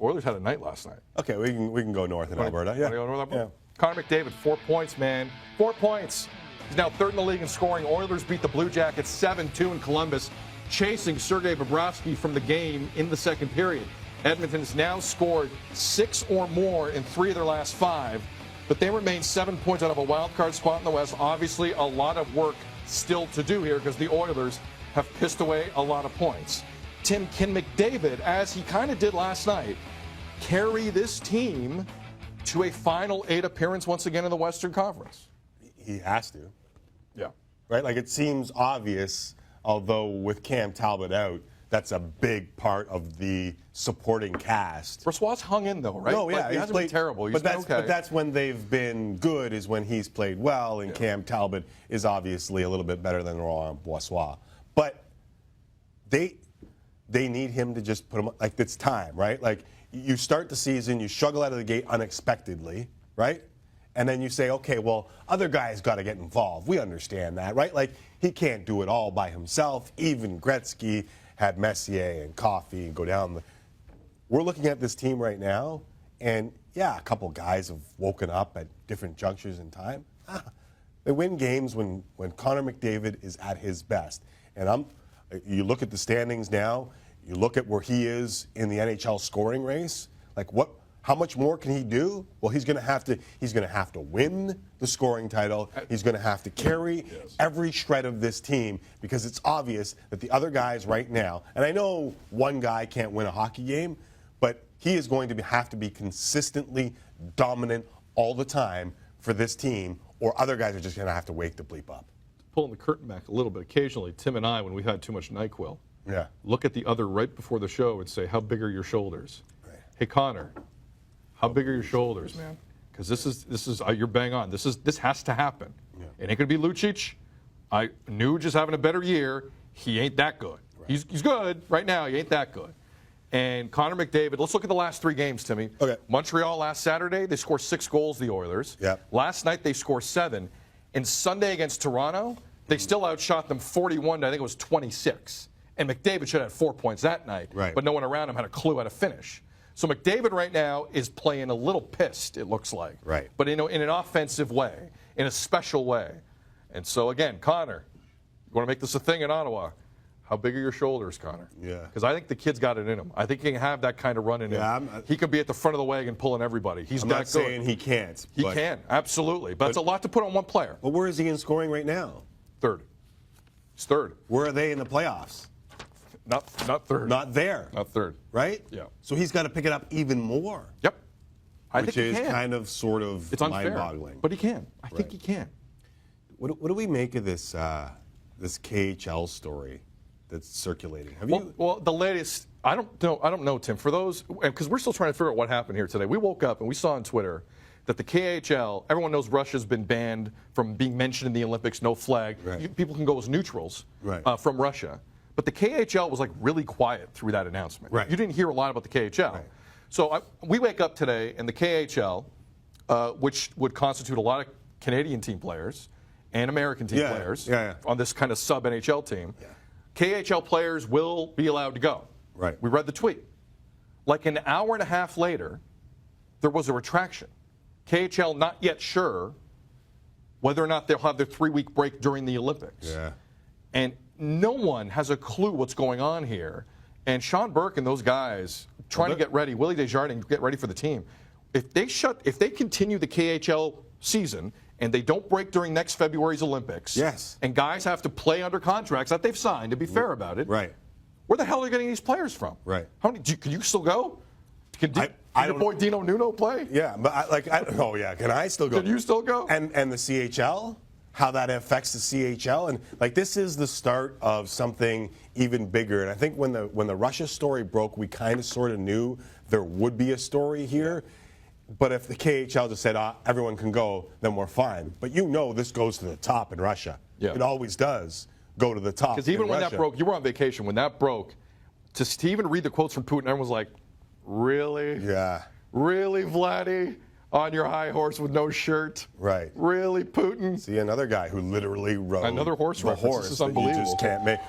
Oilers had a night last night. Okay, we can go north in Alberta. Yeah. Go north Alberta? Connor McDavid, 4 points, man. 4 points. He's now third in the league in scoring. Oilers beat the Blue Jackets 7-2 in Columbus, chasing Sergei Bobrovsky from the game in the second period. Edmonton has now scored 6 or more in 3 of their last 5, but they remain 7 points out of a wild card spot in the West. Obviously, a lot of work still to do here because the Oilers have pissed away a lot of points. Tim, can McDavid, as he kind of did last night, carry this team to a Final 8 appearance once again in the Western Conference? He has to. Yeah. Right? Like, it seems obvious, although with Cam Talbot out, that's a big part of the supporting cast. Brossoit's hung in, though, right? No, yeah. Like, he hasn't been terrible. He's been okay. But that's when they've been good, is when he's played well, and Cam Talbot is obviously a little bit better than Laurent Brossoit. But they need him to just put him, like, it's time, right? Like, you start the season, you struggle out of the gate unexpectedly, right? And then you say, okay, well, other guys got to get involved. We understand that, right? Like, he can't do it all by himself. Even Gretzky had Messier and Coffey and go down. We're looking at this team right now, and, yeah, a couple guys have woken up at different junctures in time. They win games when Connor McDavid is at his best. And you look at the standings now, you look at where he is in the NHL scoring race, like how much more can he do? Well, he's going to have to win the scoring title. He's going to have to carry every shred of this team, because it's obvious that the other guys right now, and I know one guy can't win a hockey game, but he is going to have to be consistently dominant all the time for this team, or other guys are just going to have to wake the bleep up. Pulling the curtain back a little bit, occasionally, Tim and I, when we've had too much NyQuil, look at the other right before the show and say, how big are your shoulders? Right. Hey, Connor, how big are your shoulders, man? Because this is you're bang on. This has to happen. Yeah. It ain't going to be Lucic. Nuge is having a better year. He ain't that good. Right. He's good right now. He ain't that good. And Connor McDavid, let's look at the last 3 games, Timmy. Okay. Montreal last Saturday, they scored 6 goals, the Oilers. Yep. Last night, they scored 7. And Sunday against Toronto, they still outshot them 41 to, I think it was 26. And McDavid should have had 4 points that night. Right. But no one around him had a clue how to finish. So McDavid right now is playing a little pissed, it looks like. Right. But in an offensive way, in a special way. And so, again, Connor, you want to make this a thing in Ottawa. How big are your shoulders, Connor? Yeah. Because I think the kid's got it in him. I think he can have that kind of run in him. He could be at the front of the wagon pulling everybody. He's I'm that not good. saying he can't. He can, absolutely. But it's a lot to put on one player. But where is he in scoring right now? Third. He's third. Where are they in the playoffs? Not third. Not there. Not third. Right? Yeah. So he's got to pick it up even more. Yep. Which is kind of sort of it's unfair, mind-boggling. but he can. I think he can. What do we make of this KHL story that's circulating? Well, the latest, I don't know, Tim. For those, because we're still trying to figure out what happened here today. We woke up and we saw on Twitter that the KHL, everyone knows Russia's been banned from being mentioned in the Olympics, no flag. Right. People can go as neutrals from Russia. But the KHL was like really quiet through that announcement. Right. You didn't hear a lot about the KHL. Right. So we wake up today and the KHL, which would constitute a lot of Canadian team players and American team players on this kind of sub-NHL team, KHL players will be allowed to go. Right. We read the tweet. Like an hour and a half later, there was a retraction. KHL not yet sure whether or not they'll have their 3-week break during the Olympics. Yeah. And no one has a clue what's going on here. And Sean Burke and those guys trying to get ready, Willie Desjardins, get ready for the team. If they continue the KHL season and they don't break during next February's Olympics, and guys have to play under contracts that they've signed, to be fair about it, where the hell are they getting these players from? Right. How many? Can you still go? Can your boy Dino Nuno play? Yeah, but can I still go? Can you still go? And the CHL, how that affects the CHL, and like this is the start of something even bigger. And I think when the Russia story broke, we kind of sort of knew there would be a story here. But if the KHL just said, everyone can go, then we're fine. But this goes to the top in Russia. Yeah. It always does go to the top. Because even when that broke, you were on vacation. When that broke, to even read the quotes from Putin, everyone was like, really? Yeah. Really, Vladdy? On your high horse with no shirt? Right. Really, Putin? See, another guy who literally rode another horse the reference. horse This is that unbelievable. you just can't make.